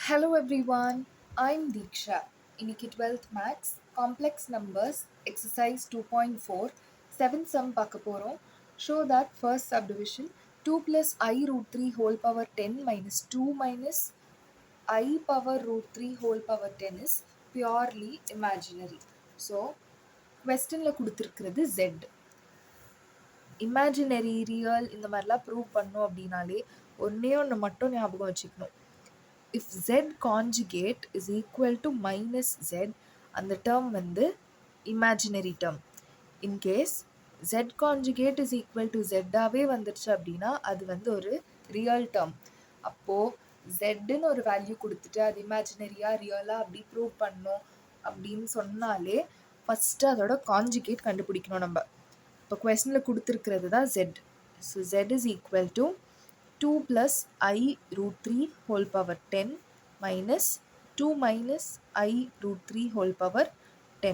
Hello everyone, I'm Deeksha. இன்னைக்கு 12th Maths Complex Numbers Exercise 2.4 7 sum பார்க்க போகிறோம். Show that first subdivision 2 plus I root 3 whole power 10 minus 2 minus I power root 3 whole power 10 is purely imaginary. So, questionல கொடுத்திருக்கிறது Z. Imaginary real இந்த மாதிரிலாம் prove பண்ணோம் அப்படின்னாலே ஒன்று மட்டும் ஞாபகம் வச்சுக்கணும். if z conjugate is equal to minus z அந்த term வந்து imaginary term. in case z conjugate is equal to z ஆவே வந்துருச்சு அப்படின்னா அது வந்து ஒரு ரியல் term. அப்போ zன்னு ஒரு வேல்யூ கொடுத்துட்டு அது இமேஜினரியா ரியலா அப்படி ப்ரூவ் பண்ணோம் அப்படின்னு சொன்னாலே ஃபர்ஸ்ட் அதோட கான்ஜுகேட் கண்டுபிடிக்கணும் நம்ம. இப்போ கொஸ்டினில் கொடுத்துருக்கிறது தான் z. So z is equal to 2 plus I root 3 whole power 10 minus 2 minus I root 3 whole power 10.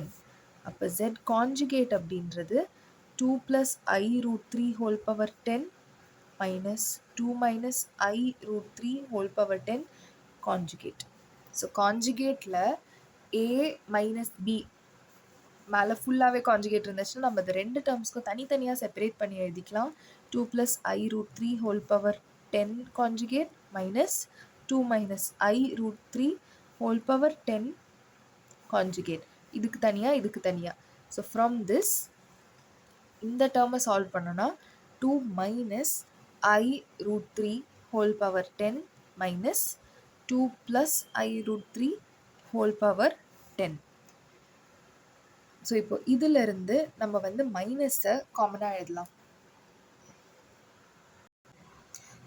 அப்போ z conjugate அப்படின்றது 2 plus I root 3 whole power 10 minus 2 minus I root 3 whole power 10 conjugate. So conjugateல A minus B மேலே ஃபுல்லாகவே conjugate இருந்துச்சுன்னா நம்ம இந்த ரெண்டு டேர்ம்ஸ்க்கும் தனித்தனியாக separate பண்ணி எழுதிக்கலாம். 2 plus I root 3 whole power 10 conjugate minus 2 minus I root 3 whole power 10 conjugate. இதுக்கு தனியாக. ஸோ ஃப்ரம் திஸ் இந்த டேர்மை சால்வ் பண்ணோன்னா 2 minus I root 3 whole power 10 minus 2 plus I root 3 whole power 10. So இப்போ இதிலிருந்து நம்ம வந்து மைனஸை காமனாக எழுதலாம்.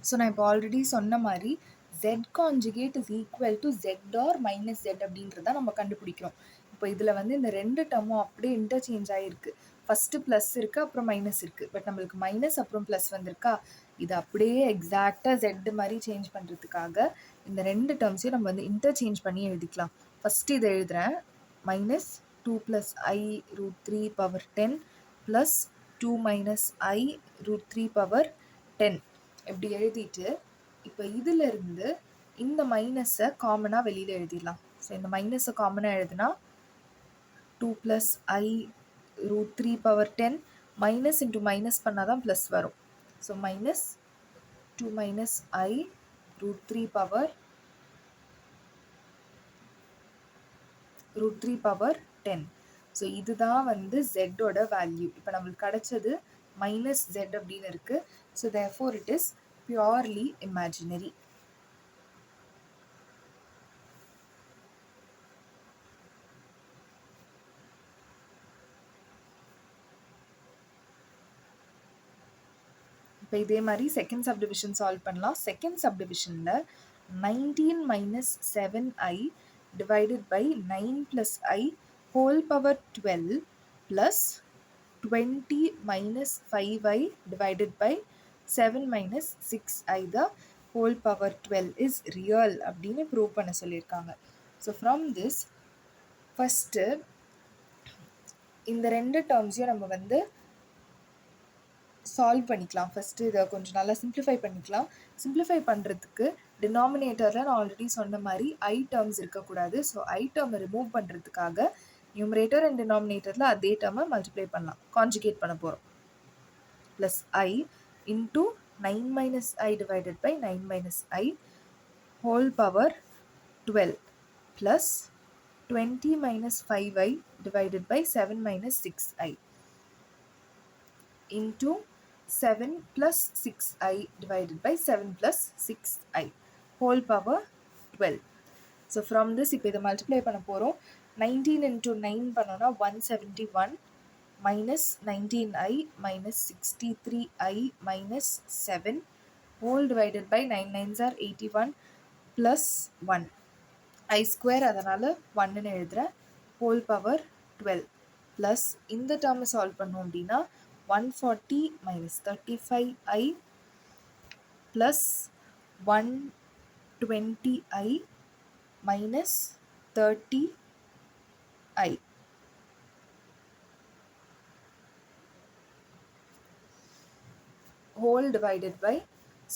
ஸோ நான் இப்போ ஆல்ரெடி சொன்ன மாதிரி z conjugate is equal to z or minus z அப்படின்றத நம்ம கண்டுபிடிக்கிறோம். இப்போ இதில் வந்து இந்த ரெண்டு டேர்மும் அப்படியே இன்டர்சேஞ்ச் ஆகிருக்கு. ஃபஸ்ட்டு ப்ளஸ் இருக்குது, அப்புறம் மைனஸ் இருக்குது. பட் நம்மளுக்கு மைனஸ் அப்புறம் ப்ளஸ் வந்திருக்கா, இது அப்படியே எக்ஸாக்டாக z மாதிரி சேஞ்ச் பண்ணுறதுக்காக இந்த ரெண்டு டேர்ம்ஸையும் நம்ம வந்து இன்டர்சேஞ்ச் பண்ணி எழுதிக்கலாம். ஃபஸ்ட்டு இதை எழுதுகிறேன். Minus 2 plus I root 3 power 10 plus 2 minus I root 3 power 10 இப்படி எழுதிட்டு இப்போ இதிலிருந்து இந்த மைனஸை காமனாக வெளியில் எழுதிடலாம். ஸோ இந்த மைனஸை காமனாக எழுதுனா 2 plus I root 3 power 10 minus into minus பண்ணால் தான் ப்ளஸ் வரும். So minus 2 minus I root 3 power 10. So இதுதான் வந்து z-ஓட வேல்யூ. இப்போ நம்மளுக்கு கிடைச்சது மைனஸ் z அப்படின்னு இருக்கு. So therefore it is purely imaginary. இப்போ இதே மாதிரி செகண்ட் சப்டிவிஷன் சால்வ் பண்ணலாம். செகண்ட் சப்டிவிஷனில் 19 minus 7i divided by 9 plus I whole power 12 plus 20 minus 5i divided by 7 minus 6i the whole power 12 is real அப்படின்னு prove பண்ண சொல்லியிருக்காங்க. So from this first இந்த ரெண்டு டேர்ம்ஸையும் நம்ம வந்து சால்வ் பண்ணிக்கலாம். ஃபஸ்ட்டு இதை கொஞ்சம் நல்லா சிம்பிளிஃபை பண்ணிக்கலாம். சிம்பிளிஃபை பண்ணுறதுக்கு டினாமினேட்டரில் நான் ஆல்ரெடி சொன்ன மாதிரி ஐ டேர்ம்ஸ் இருக்கக்கூடாது. ஸோ ஐ டேர்மை ரிமூவ் பண்ணுறதுக்காக நியூமரேட்டர் அண்ட் டினாமினேட்டரில் அதே டேர்மை மல்டிப்ளை பண்ணலாம். கான்ஜுகேட் பண்ண போகிறோம். Plus I into 9 minus I divided by 9 minus I whole power 12 plus 20 minus 5i divided by 7 minus 6i into 7 plus 6i divided by 7 plus 6i whole power 12. So from this இப்போ இதை multiply பண்ண போகிறோம். 19 into 9 பண்ணோன்னா 171 minus 19i minus 63i minus 7 whole divided by 9 9s are 81 plus 1 I square அதனால் 1ன்னு எழுதுகிறேன் whole power 12 plus இந்த டேர்மை solve பண்ணோம் அப்படின்னா 140 minus 35i plus 120i minus 30i whole divided by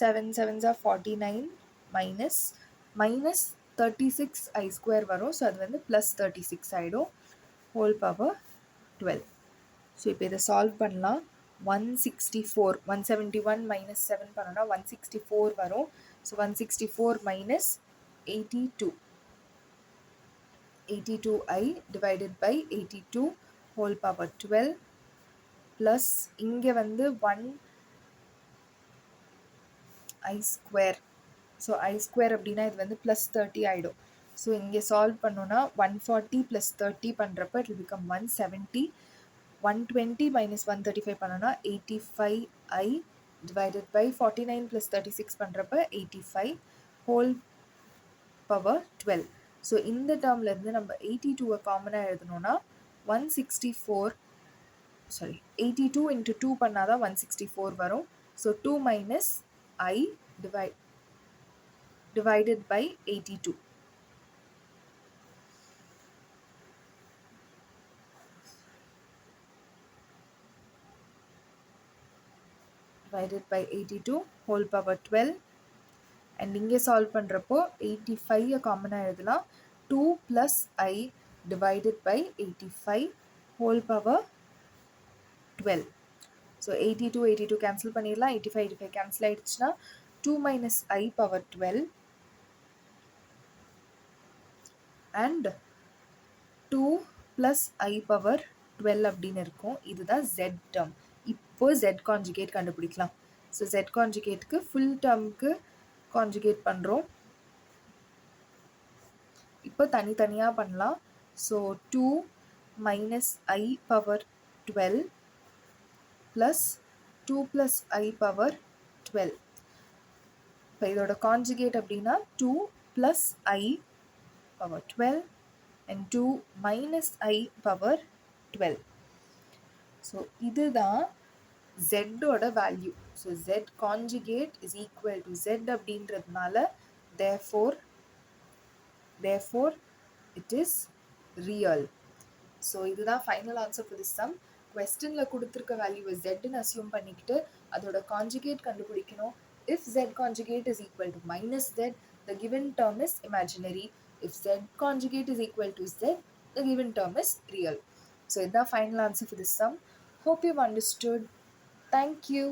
7 7s are 49 minus 36i square வரும். So அது வந்து plus 36 ஆகிடும். Whole power 12. ஸோ இப்போ இதை சால்வ் பண்ணலாம். 164 171 மைனஸ் 7 பண்ணோன்னா 164 வரும். So 164 minus 82 82i divided by 82 whole power 12 plus இங்கே வந்து 1i square. So i square அப்படின்னா இது வந்து ப்ளஸ் 30 ஆகிடும். ஸோ இங்கே சால்வ் பண்ணோன்னா 140 ப்ளஸ் 30 பண்ணுறப்ப இட் will become 170. 120 minus 135 பண்ணோன்னா 85i divided by 49 plus 36 பண்ணுறப்ப 85 whole power 12. ஸோ இந்த டேர்மில் இருந்து நம்ம 82 காமனாக எழுதணும்னா 82 into 2 பண்ணாதான் 164 வரும். So 2 minus I divided by 82. Divided by 82 whole power 12. And இங்கே சால்வ் பண்ணுறப்போ 85 காமனாக எழுதலாம். 2 plus I divided by 85 whole power 12. So 82 cancel பண்ணிடலாம். 85 கேன்சல் ஆகிடுச்சுன்னா 2 minus I power 12 and 2 plus I power 12 அப்படின்னு இருக்கும். இதுதான் Z term. இப்போ Z conjugate கண்டுபிடிக்கலாம். ஸோ Z conjugateக்கு ஃபுல் டேர்முக்கு கான்ஜுகேட் பண்ணுறோம். இப்போ தனித்தனியாக பண்ணலாம். So 2 minus I power 12 plus 2 plus I power 12. இப்போ இதோட கான்ஜுகேட் அப்படின்னா 2 plus I power 12 and 2 minus I power 12. So இதுதான் Z-ஓட value. So Z conjugate is equal to Z அப்படின்றதுனால therefore it is real. So இதுதான் final answer for this sum. கொஸ்டினில் கொடுத்துருக்க வேல்யூவை ஜெட்னு அசியூம் பண்ணிக்கிட்டு அதோட கான்ஜுகேட் கண்டுபிடிக்கணும். If Z conjugate is equal to minus Z, the given term is imaginary. If Z conjugate is equal to Z, the given term is real. So, this is the final answer for this sum. Hope you've understood. Thank you.